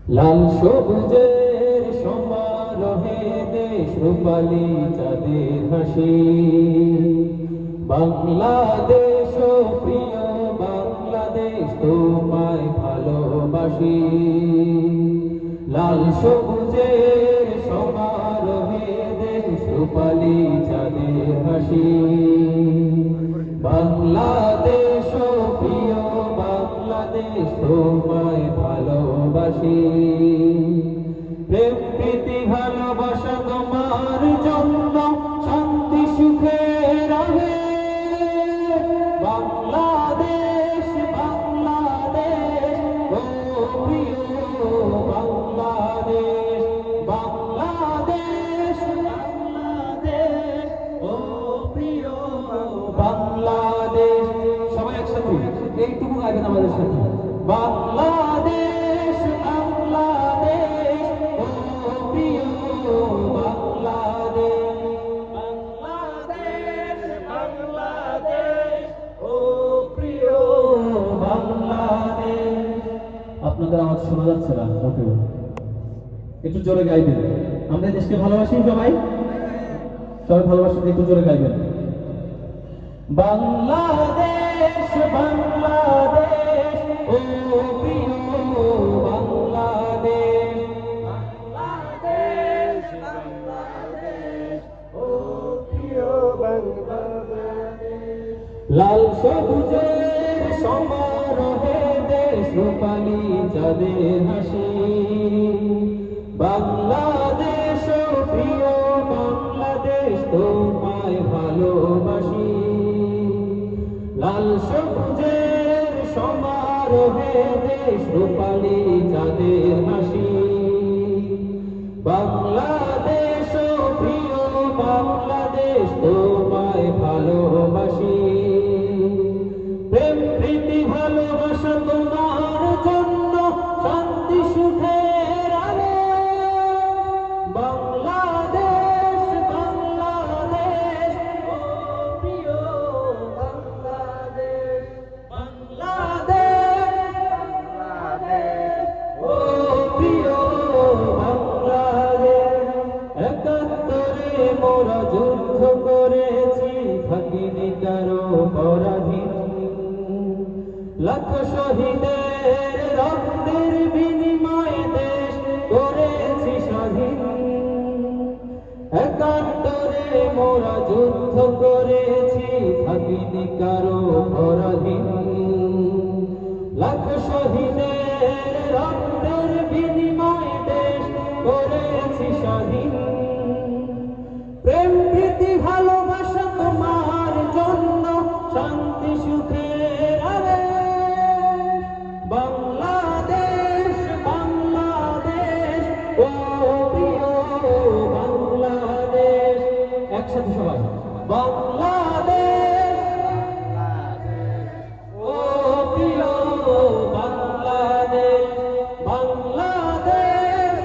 লাল সবুজের সমারোহে দেশ রূপালী চাঁদের হাসি। বাংলাদেশ ও প্রিয় বাংলাদেশ, তোমায় ভালোবাসি। লাল সবুজের সমারোহে দেশ রূপালী চাঁদের হাসি। বাংলাদেশ ও প্রিয় বাংলাদেশ, তোমায় ভালোবাসি। প্রেম প্রীতি ভালোবাসা তোমার জন্য শান্তি সুখের আগে। বাংলাদেশ বাংলাদেশ ও প্রিয় বাংলাদেশ। বাংলাদেশ বাংলাদেশ ও প্রিয় বাংলাদেশ। সবাই একসাথে এইটুকু গাইবেন আমাদের সাথে। বাংলাদেশ বাংলাদেশ ও প্রিয় বাংলাদেশ। বাংলাদেশ বাংলাদেশ ও প্রিয় বাংলাদেশ। আপনাদের আওয়াজ শোনা যাচ্ছে না মোটেও, একটু জোরে গাইবেন। আমরা দেশকে ভালোবাসি, সবাই সবাই ভালোবাসি, একটু জোরে গাইবেন। বাংলাদেশ বাংলাদেশ ও প্রিয় বাংলাদেশ। বাংলাদেশ বাংলাদেশ ও প্রিয় বাংলাদেশ। লাল সবুজের সমারোহে দেশ রূপালী চাঁদের হাসি। বাংলাদেশ ও প্রিয় বাংলাদেশ, তোমায় ভালোবাসি। লাল সবুজের সমারোহে দেশ রূপালী চাঁদের হাসি। বাংলাদেশ ও প্রিয় বাংলাদেশ, তোমায় ভালোবাসি। প্রেম প্রীতি ভালোবাসা তোমার জন্য শান্তি সুখের আগে। বাংলাদেশ বাংলাদেশ ও প্রিয় বাংলাদেশ। বাংলাদেশ বাংলাদেশ ও প্রিয় বাংলাদেশ। একাত্তরে মোরা যুদ্ধ করেছি, থাকিনি কারো পরাধীন। লাখ শহীদের রক্তের বিনিময়ে দেশ করেছি স্বাধীন। একাত্তরে মোরা যুদ্ধ করেছি, থাকিনি কারো পরাধীন। লাখ শহীদের রক্তের বিনিময়ে দেশ করেছি স্বাধীন। প্রেম প্রীতি ভালোবাসা তোমার জন্য শান্তি সুখের আগে। বাংলাদেশ বাংলাদেশ ও প্রিয় বাংলাদেশ। একসাথে সবাই। বাংলাদেশ ও প্রিয় বাংলাদেশ। বাংলাদেশ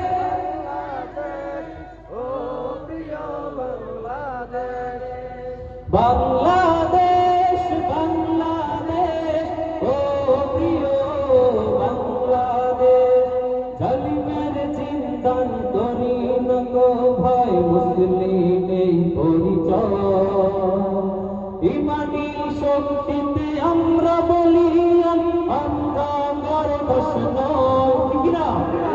ও প্রিয় বাংলাদেশ। বাংলাদেশ বাংলাদেশ ও প্রিয় বাংলাদেশ। জালিমের চিন্তন করি না কো ভাই, মুসলিম এই পরিচয়। ইমানি শক্তিতে আমরা বলি আমরা গর্বশ নয়।